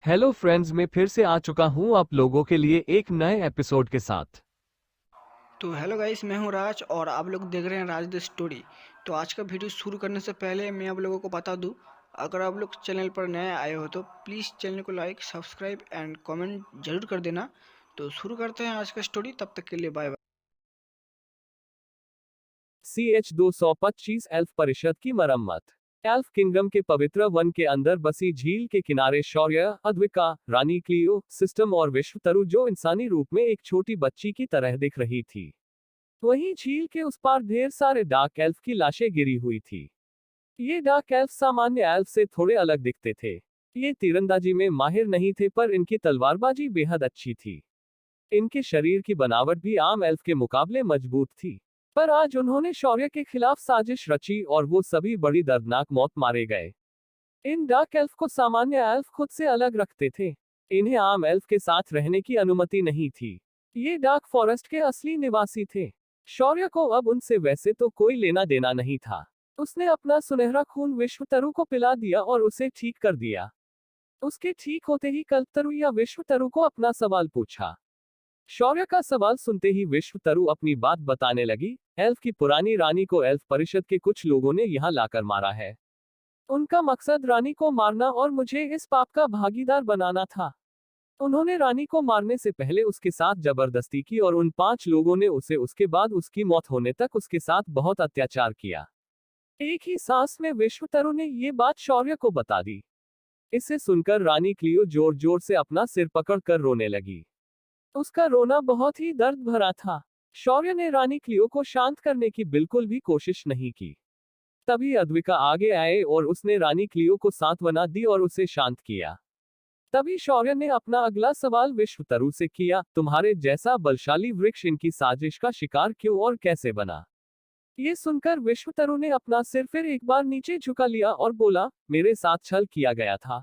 Hello friends, मैं फिर से आ चुका हूं आप लोगों के लिए एक नए एपिसोड के साथ। तो हेलो गाइस, मैं हूं राज और आप लोग देख रहे हैं राज द स्टोरी। तो आज का वीडियो शुरू करने से पहले मैं आप लोगों को बता दूं, अगर आप लोग चैनल पर नए आए हो तो प्लीज़ चैनल को लाइक सब्सक्राइब एंड कमेंट जरूर कर देना। तो शुरू करते हैं आज का स्टोरी, तब तक के लिए बाय बाय। CH-225 एल्फ परिषद की मरम्मत। एल्फ किंगडम के पवित्र वन के अंदर बसी झील के किनारे शौर्य, अद्विका, रानी क्लियो, सिस्टम और विश्वतरु जो इंसानी रूप में एक छोटी बच्ची की तरह दिख रही थी। वहीं झील के उस पार ढेर सारे डार्क एल्फ की लाशें गिरी हुई थी। ये डार्क एल्फ सामान्य एल्फ से थोड़े अलग दिखते थे। ये तीरंदाजी में माहिर नहीं थे, पर इनकी तलवारबाजी बेहद अच्छी थी। इनके शरीर की बनावट भी आम एल्फ के मुकाबले मजबूत थी। पर आज उन्होंने शौर्य के खिलाफ साजिश रची और वो सभी बड़ी दर्दनाक मौत मारे गए। इन डार्क एल्फ को सामान्य एल्फ खुद से अलग रखते थे। इन्हें आम एल्फ के साथ रहने की अनुमति नहीं थी। ये डार्क फॉरेस्ट के असली निवासी थे। शौर्य को अब उनसे वैसे तो कोई लेना देना नहीं था। उसने अपना सुनहरा खून विश्वतरु को पिला दिया और उसे ठीक कर दिया। उसके ठीक होते ही कल्पतरु या विश्वतरु को अपना सवाल पूछा। शौर्य का सवाल सुनते ही विश्वतरु अपनी बात बताने लगी। एल्फ की पुरानी रानी को एल्फ परिषद के कुछ लोगों ने यहाँ लाकर मारा है। उनका मकसद रानी को मारना और मुझे इस पाप का भागीदार बनाना था। उन्होंने रानी को मारने से पहले उसके साथ जबरदस्ती की और उन 5 लोगों ने उसे उसके बाद उसकी मौत होने तक उसके साथ बहुत अत्याचार किया। एक ही सांस में विश्वतरु ने ये बात शौर्य को बता दी। इसे सुनकर रानी क्लियो जोर जोर से अपना सिर पकड़ कर रोने लगी। उसका रोना बहुत ही दर्द भरा था। शौर्य ने रानी क्लियो को शांत करने की बिल्कुल भी कोशिश नहीं की। तभी अद्विका आगे आए और उसने रानी क्लियो को सांत्वना दी और उसे शांत किया। तभी शौर्य ने अपना अगला सवाल विश्वतरु से किया, तुम्हारे जैसा बलशाली वृक्ष इनकी साजिश का शिकार क्यों और कैसे बना? ये सुनकर विश्वतरु ने अपना सिर फिर एक बार नीचे झुका लिया और बोला, मेरे साथ छल किया गया था।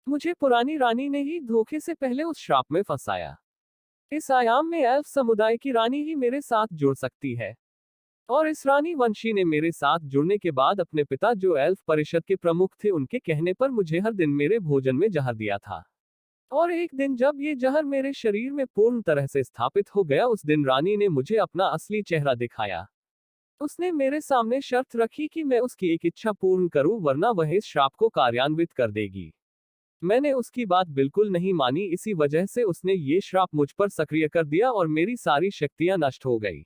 मुझे पुरानी रानी ने ही धोखे से पहले उस श्राप में फंसाया। इस आयाम में एल्फ समुदाय की रानी ही मेरे साथ जुड़ सकती है। और इस रानी वंशी ने मेरे साथ जुड़ने के बाद अपने पिता जो एल्फ परिषद के प्रमुख थे उनके कहने पर मुझे हर दिन मेरे भोजन में जहर दिया था। और एक दिन जब ये जहर मेरे शरीर में पूर्ण तरह से स्थापित हो गया, उस दिन रानी ने मुझे अपना असली चेहरा दिखाया। उसने मेरे सामने शर्त रखी कि मैं उसकी एक इच्छा पूर्ण करूं, वरना वह इस श्राप को कार्यान्वित कर देगी। मैंने उसकी बात बिल्कुल नहीं मानी, इसी वजह से उसने ये श्राप मुझ पर सक्रिय कर दिया और मेरी सारी शक्तियां नष्ट हो गई।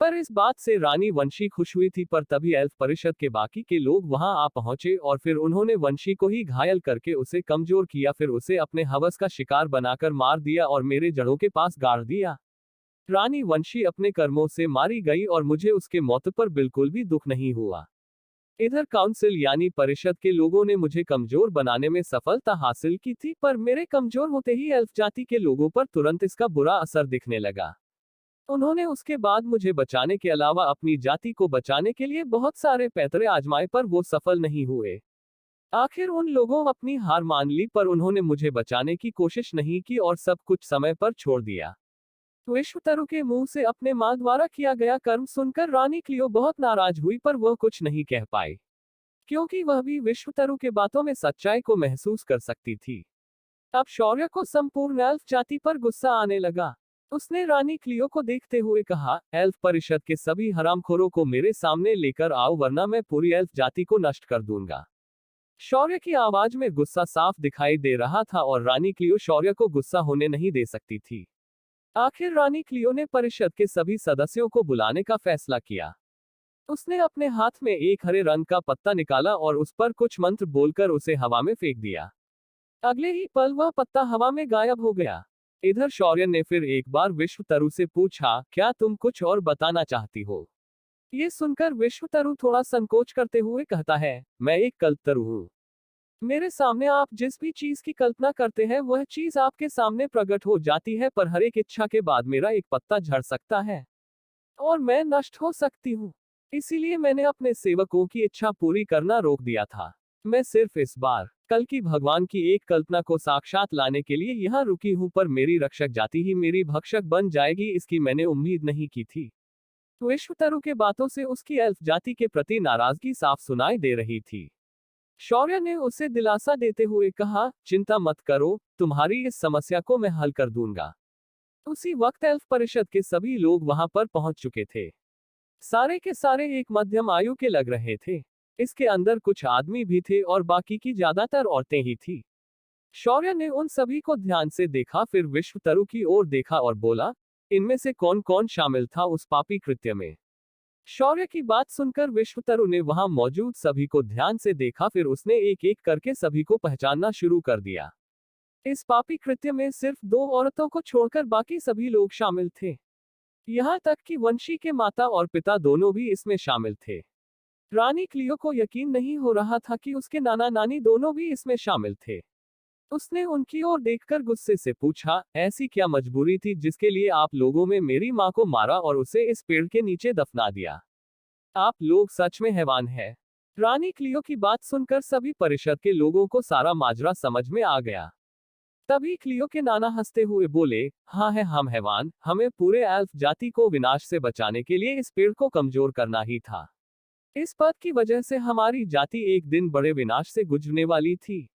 पर इस बात से रानी वंशी खुश हुई थी, पर तभी एल्फ परिषद के बाकी के लोग वहां आ पहुंचे और फिर उन्होंने वंशी को ही घायल करके उसे कमजोर किया, फिर उसे अपने हवस का शिकार बनाकर मार दिया और मेरे जड़ों के पास गाड़ दिया। रानी वंशी अपने कर्मों से मारी गई और मुझे उसके मौत पर बिल्कुल भी दुख नहीं हुआ। इधर काउंसिल यानी परिषद के लोगों ने मुझे कमजोर बनाने में सफलता हासिल की थी, पर मेरे कमजोर होते ही एल्फ जाति के लोगों पर तुरंत इसका बुरा असर दिखने लगा। उन्होंने उसके बाद मुझे बचाने के अलावा अपनी जाति को बचाने के लिए बहुत सारे पैतरे आजमाए, पर वो सफल नहीं हुए। आखिर उन लोगों अपनी हार मान ली, पर उन्होंने मुझे बचाने की कोशिश नहीं की और सब कुछ समय पर छोड़ दिया। विश्वतरु के मुंह से अपने मां द्वारा किया गया कर्म सुनकर रानी क्लियो बहुत नाराज हुई, पर वह कुछ नहीं कह पाई, क्योंकि वह भी विश्वतरु के बातों में सच्चाई को महसूस कर सकती थी। अब शौर्य को संपूर्ण एल्फ जाति पर गुस्सा आने लगा। उसने रानी क्लियो को देखते हुए कहा, एल्फ परिषद के सभी हरामखोरों को मेरे सामने लेकर आओ, वरना मैं पूरी एल्फ जाति को नष्ट कर दूंगा। शौर्य की आवाज में गुस्सा साफ दिखाई दे रहा था और रानी क्लियो शौर्य को गुस्सा होने नहीं दे सकती थी। आखिर रानी क्लियो ने परिषद के सभी सदस्यों को बुलाने का फैसला किया। उसने अपने हाथ में एक हरे रंग का पत्ता निकाला और उस पर कुछ मंत्र बोलकर उसे हवा में फेंक दिया। अगले ही पल वह पत्ता हवा में गायब हो गया। इधर शौर्य ने फिर एक बार विश्वतरु से पूछा, क्या तुम कुछ और बताना चाहती हो? ये सुनकर विश्वतरु थोड़ा संकोच करते हुए कहता है, मैं एक कल्पतरु हूँ। मेरे सामने आप जिस भी चीज की कल्पना करते हैं वह चीज आपके सामने प्रकट हो जाती है, पर हर एक इच्छा के बाद मेरा एक पत्ता झड़ सकता है और मैं नष्ट हो सकती हूँ। इसीलिए मैंने अपने सेवकों की इच्छा पूरी करना रोक दिया था। मैं सिर्फ इस बार कल की भगवान की एक कल्पना को साक्षात लाने के लिए यहाँ रुकी हूँ, पर मेरी रक्षक जाति ही मेरी भक्षक बन जाएगी, इसकी मैंने उम्मीद नहीं की थी। विश्वतरु के बातों से उसकी एल्फ जाति के प्रति नाराजगी साफ सुनाई दे रही थी। शौर्य ने उसे दिलासा देते हुए कहा, चिंता मत करो, तुम्हारी इस समस्या को मैं हल कर दूंगा। उसी वक्त एल्फ परिषद के सभी लोग वहां पर पहुंच चुके थे। सारे के सारे एक मध्यम आयु के लग रहे थे। इसके अंदर कुछ आदमी भी थे और बाकी की ज्यादातर औरतें ही थी। शौर्य ने उन सभी को ध्यान से देखा, फिर विश्वतरु की ओर देखा और बोला, इनमें से कौन कौन शामिल था उस पापी कृत्य में। शौर्य की बात सुनकर विश्वतरु ने वहां मौजूद सभी को ध्यान से देखा, फिर उसने एक एक करके सभी को पहचानना शुरू कर दिया। इस पापी कृत्य में सिर्फ 2 औरतों को छोड़कर बाकी सभी लोग शामिल थे। यहाँ तक कि वंशी के माता और पिता दोनों भी इसमें शामिल थे। रानी क्लियो को यकीन नहीं हो रहा था कि उसके नाना नानी दोनों भी इसमें शामिल थे। उसने उनकी ओर देखकर गुस्से से पूछा, ऐसी क्या मजबूरी थी जिसके लिए आप लोगों में मेरी माँ को मारा और उसे इस पेड़ के नीचे दफना दिया? आप लोग सच में हैवान हैं। रानी क्लियो की बात सुनकर सभी परिषद के लोगों को सारा माजरा समझ में आ गया। तभी क्लियो के नाना हंसते हुए बोले, हाँ है हम हैवान, हमें पूरे एल्फ जाति को विनाश से बचाने के लिए इस पेड़ को कमजोर करना ही था। इस बात की वजह से हमारी जाति एक दिन बड़े विनाश से गुजरने वाली थी।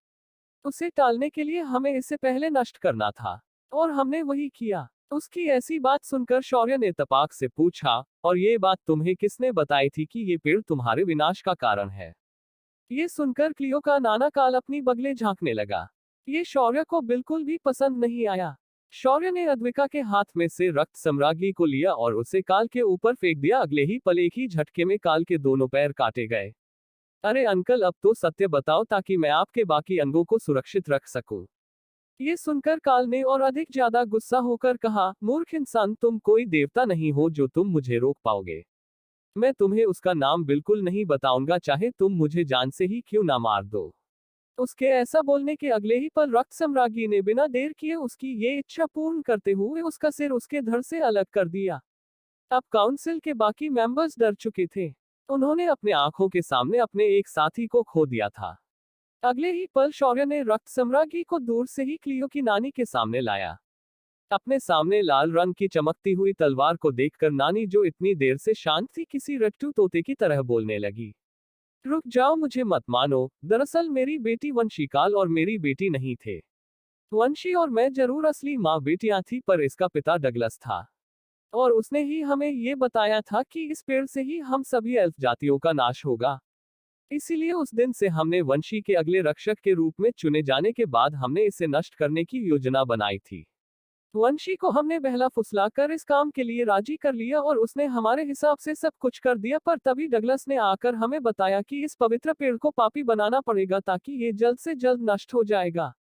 उसे टालने के लिए हमें इसे पहले नष्ट करना था, और हमने वही किया। उसकी ऐसी बात सुनकर शौर्य ने तपाक से पूछा, और ये बात तुम्हें किसने बताई थी कि ये पेड़ तुम्हारे विनाश का कारण है? ये सुनकर क्लियो का नाना काल अपनी बगले झांकने लगा। ये शौर्य को बिल्कुल भी पसंद नहीं आया। शौर्य ने अद्विका के हाथ में से रक्त सम्राज्ञी को लिया और उसे काल के ऊपर फेंक दिया। अगले ही पल एक ही झटके में काल के दोनों पैर काटे गए। अरे अंकल, अब तो सत्य बताओ ताकि मैं आपके बाकी अंगों को सुरक्षित रख सकूं। ये सुनकर काल ने और अधिक ज्यादा गुस्सा होकर कहा, मूर्ख इंसान, तुम कोई देवता नहीं हो जो तुम मुझे रोक पाओगे। मैं तुम्हें उसका नाम बिल्कुल नहीं बताऊंगा, चाहे तुम मुझे जान से ही क्यों ना मार दो। उसके ऐसा बोलने के अगले ही पल रक्त सम्राज्ञी ने बिना देर किए उसकी ये इच्छा पूर्ण करते हुए उसका सिर उसके धड़ से अलग कर दिया। अब काउंसिल के बाकी मेंबर्स डर चुके थे। उन्होंने अपने आंखों के सामने अपने एक साथी को खो दिया था। अगले ही पल शौर्य ने रक्त सम्राज्ञी को दूर से ही क्लियो की नानी के सामने लाया। अपने सामने लाल रंग की चमकती हुई तलवार को देखकर नानी, जो इतनी देर से शांत थी, किसी रट्टू तोते की तरह बोलने लगी। रुक जाओ, मुझे मत मानो। दरअसल मेरी बेटी वंशिकाल और मेरी बेटी नहीं थे। वंशी और मैं जरूर असली माँ बेटियां थी, पर इसका पिता डगलस था और उसने ही हमें ये बताया था कि इस पेड़ से ही हम सभी एल्फ जातियों का नाश होगा। इसीलिए उस दिन से हमने वंशी के अगले रक्षक के रूप में चुने जाने के बाद हमने इसे नष्ट करने की योजना बनाई थी। वंशी को हमने बहला फुसला कर इस काम के लिए राजी कर लिया और उसने हमारे हिसाब से सब कुछ कर दिया, पर तभी डगलस ने आकर हमें बताया कि इस पवित्र पेड़ को पापी बनाना पड़ेगा ताकि ये जल्द से जल्द नष्ट हो जाएगा।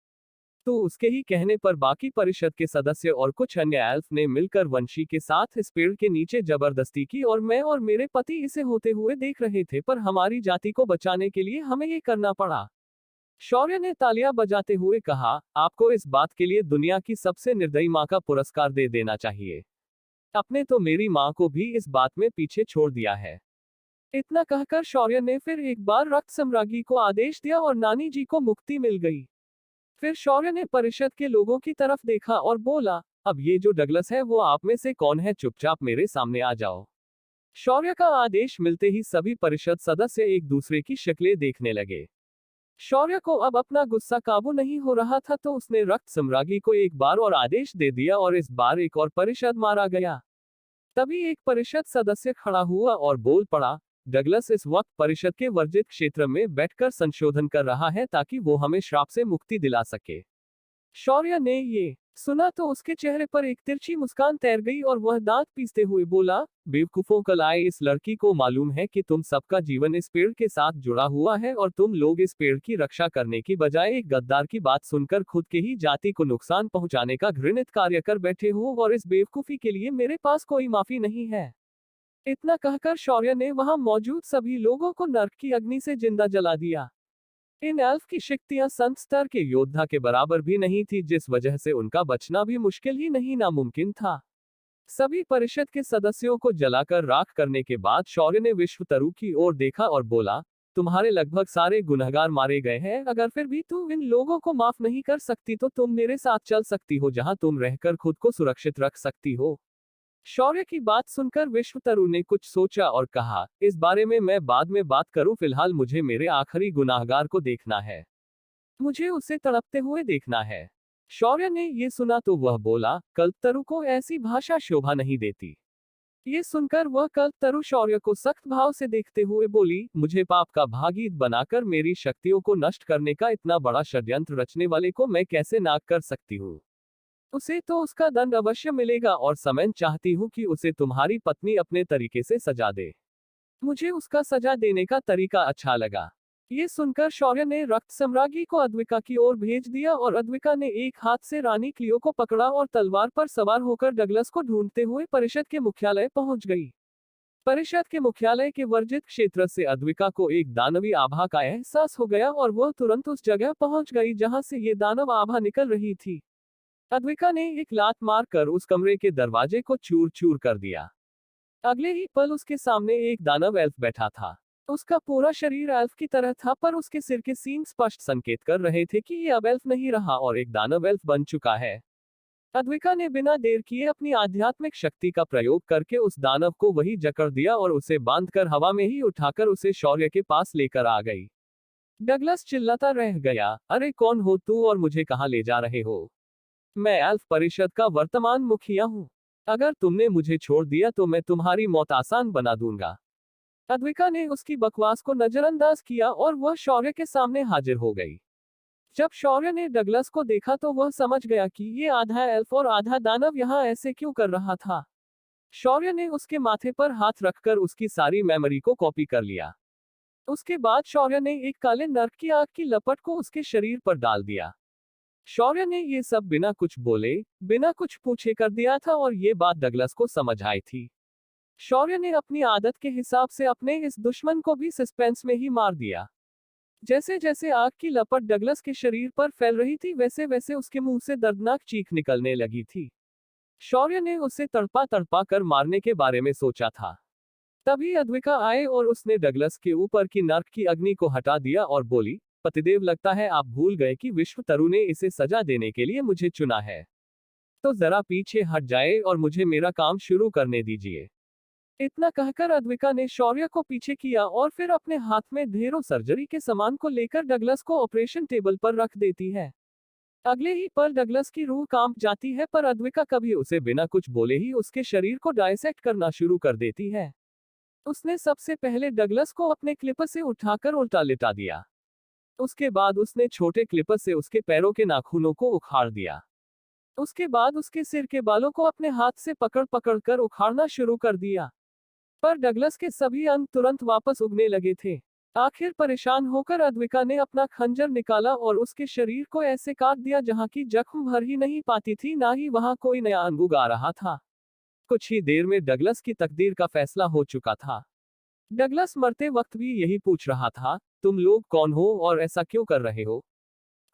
तो उसके ही कहने पर बाकी परिषद के सदस्य और कुछ अन्य एल्फ ने मिलकर वंशी के साथ इस पेड़ के नीचे जबरदस्ती की और मैं और मेरे पति इसे होते हुए देख रहे थे, पर हमारी जाति को बचाने के लिए हमें ये करना पड़ा। शौर्य ने तालियां बजाते हुए कहा, आपको इस बात के लिए दुनिया की सबसे निर्दयी माँ का पुरस्कार दे देना चाहिए। आपने तो मेरी माँ को भी इस बात में पीछे छोड़ दिया है। इतना कहकर शौर्य ने फिर एक बार रक्त सम्राज्ञी को आदेश दिया और नानी जी को मुक्ति मिल गई। फिर शौर्य ने परिषद के लोगों की तरफ देखा और बोला, अब ये जो डगलस है वो आप में से कौन है, चुपचाप मेरे सामने आ जाओ। शौर्य का आदेश मिलते ही सभी परिषद सदस्य एक दूसरे की शक्लें देखने लगे। शौर्य को अब अपना गुस्सा काबू नहीं हो रहा था, तो उसने रक्त सम्राज्ञी को एक बार और आदेश दे दिया और इस बार एक और परिषद मारा गया। तभी एक परिषद सदस्य खड़ा हुआ और बोल पड़ा, डगलस इस वक्त परिषद के वर्जित क्षेत्र में बैठकर संशोधन कर रहा है ताकि वो हमें श्राप से मुक्ति दिला सके। शौर्य ने ये सुना तो उसके चेहरे पर एक तिरछी मुस्कान तैर गई और वह दांत पीसते हुए बोला, बेवकूफों, कल आए इस लड़की को मालूम है कि तुम सबका जीवन इस पेड़ के साथ जुड़ा हुआ है और तुम लोग इस पेड़ की रक्षा करने की बजाय एक गद्दार की बात सुनकर खुद के ही जाति को नुकसान पहुंचाने का घृणित कार्य कर बैठे हो, और इस बेवकूफी के लिए मेरे पास कोई माफी नहीं है। इतना कहकर शौर्य ने वहां मौजूद सभी लोगों को नर्क की अग्नि से जिंदा जला दिया। इन एल्फ की शक्तियां संत स्तर के योद्धा के बराबर भी नहीं थी, जिस वजह से उनका बचना भी मुश्किल ही नहीं नामुमकिन था। सभी परिषद के सदस्यों को जलाकर राख करने के बाद शौर्य ने विश्वतरु की ओर देखा और बोला, तुम्हारे लगभग सारे गुनहगार मारे गए हैं। अगर फिर भी तुम इन लोगों को माफ नहीं कर सकती तो तुम मेरे साथ चल सकती हो, जहां तुम रहकर खुद को सुरक्षित रख सकती हो। शौर्य की बात सुनकर विश्वतरु ने कुछ सोचा और कहा, इस बारे में मैं बाद में बात करूं, फिलहाल मुझे मेरे आखिरी गुनाहगार को देखना है। मुझे उसे तड़पते हुए देखना है। शौर्य ने ये सुना तो वह बोला, कल्पतरु को ऐसी भाषा शोभा नहीं देती। ये सुनकर वह कल्पतरु शौर्य को सख्त भाव से देखते हुए बोली, मुझे पाप का भागीद बनाकर मेरी शक्तियों को नष्ट करने का इतना बड़ा षड्यंत्र रचने वाले को मैं कैसे नाक कर सकती हूँ। उसे तो उसका दंड अवश्य मिलेगा और समन चाहती हूँ कि उसे तुम्हारी पत्नी अपने तरीके से सजा दे। मुझे उसका सजा देने का तरीका अच्छा लगा। ये सुनकर शौर्य ने रक्त सम्राज्ञी को अद्विका की ओर भेज दिया और अद्विका ने एक हाथ से रानी क्लियो को पकड़ा और तलवार पर सवार होकर डगलस को ढूंढते हुए परिषद के मुख्यालय पहुंच गई। परिषद के मुख्यालय के वर्जित क्षेत्र से अद्विका को एक दानवी आभा का एहसास हो गया और वह तुरंत उस जगह पहुंच गई जहां से ये दानव आभा निकल रही थी। अद्विका ने एक लात मारकर उस कमरे के दरवाजे को चूर चूर कर दिया। अगले ही पल उसके सामने एक दानव एल्फ बैठा था। उसका पूरा शरीर एल्फ की तरह था, पर उसके सिर के सींग स्पष्ट संकेत कर रहे थे कि ये अब एल्फ नहीं रहा और एक दानव एल्फ बन चुका है। अद्विका ने बिना देर किए अपनी आध्यात्मिक शक्ति का प्रयोग करके उस दानव को वही जकड़ दिया और उसे बांधकर हवा में ही उठाकर उसे शौर्य के पास लेकर आ गई। डगलस चिल्लाता रह गया, अरे कौन हो तू और मुझे कहाँ ले जा रहे हो? मैं एल्फ परिषद का वर्तमान मुखिया हूँ। अगर तुमने मुझे छोड़ दिया तो मैं तुम्हारी मौत आसान बना दूंगा। अद्विका ने उसकी बकवास को नजरअंदाज किया और वह शौर्य के सामने हाजिर हो गई। जब शौर्य ने डगलस को देखा तो वह समझ गया कि ये आधा एल्फ और आधा दानव यहाँ ऐसे क्यों कर रहा था। शौर्य ने उसके माथे पर हाथ रखकर उसकी सारी मेमोरी को कॉपी कर लिया। उसके बाद शौर्य ने एक काले नर्क की आग की लपट को उसके शरीर पर डाल दिया। शौर्य ने ये सब बिना कुछ बोले, बिना कुछ पूछे कर दिया था और ये बात डगलस को समझ आई थी। शौर्य ने अपनी आदत के हिसाब से अपने इस दुश्मन को भी सस्पेंस में ही मार दिया। जैसे जैसे आग की लपट डगलस के शरीर पर फैल रही थी वैसे वैसे उसके मुंह से दर्दनाक चीख निकलने लगी थी। शौर्य ने उसे तड़पा तड़पा कर मारने के बारे में सोचा था। तभी अद्विका आए और उसने डगलस के ऊपर की नर्क की अग्नि को हटा दिया और बोली, पतिदेव, लगता है आप भूल गए कि विश्वतरु ने इसे सजा देने के लिए मुझे चुना है। तो जरा पीछे हट जाए और मुझे मेरा काम शुरू करने दीजिए। इतना कहकर अद्विका ने शौर्य को पीछे किया और फिर अपने हाथ में ढेरों सर्जरी के सामान को लेकर डगलस को ऑपरेशन टेबल पर रख देती है। अगले ही पल डगलस की रूह कांप जाती है, पर अद्विका कभी उसे बिना कुछ बोले ही उसके शरीर को डायसेक्ट करना शुरू कर देती है। उसने सबसे पहले डगलस को अपने क्लिपर से उठाकर उल्टा लिटा दिया। उसके बाद उसने छोटे क्लिपर से उसके पैरों के नाखूनों को उखाड़ दिया। उसके बाद उसके सिर के बालों को अपने हाथ से पकड़ पकड़ कर उखाड़ना शुरू कर दिया। पर डगलस के सभी अंग तुरंत वापस उगने लगे थे। आखिर परेशान होकर अद्विका ने अपना खंजर निकाला और उसके शरीर को ऐसे काट दिया जहां की जख्म भर ही नहीं पाती थी, ना ही वहां कोई नया अंग उग आ रहा था। कुछ ही देर में डगलस की तकदीर का फैसला हो चुका था। डगलस मरते वक्त भी यही पूछ रहा था, तुम लोग कौन हो और ऐसा क्यों कर रहे हो?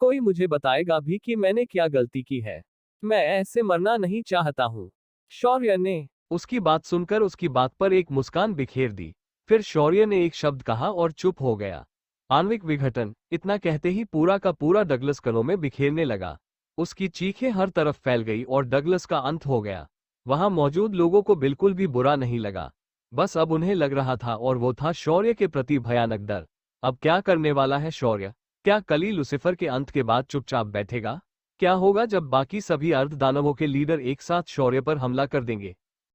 कोई मुझे बताएगा भी कि मैंने क्या गलती की है? मैं ऐसे मरना नहीं चाहता हूँ। शौर्य ने उसकी बात सुनकर उसकी बात पर एक मुस्कान बिखेर दी। फिर शौर्य ने एक शब्द कहा और चुप हो गया। आणविक विघटन। इतना कहते ही पूरा का पूरा डगलस कणों में बिखेरने लगा। उसकी चीखें हर तरफ फैल गई और डगलस का अंत हो गया। वहां मौजूद लोगों को बिल्कुल भी बुरा नहीं लगा, बस अब उन्हें लग रहा था, और वो था शौर्य के प्रति भयानक डर। अब क्या करने वाला है शौर्य? क्या कली लुसिफर के अंत के बाद चुपचाप बैठेगा? क्या होगा जब बाकी सभी अर्ध दानवों के लीडर एक साथ शौर्य पर हमला कर देंगे?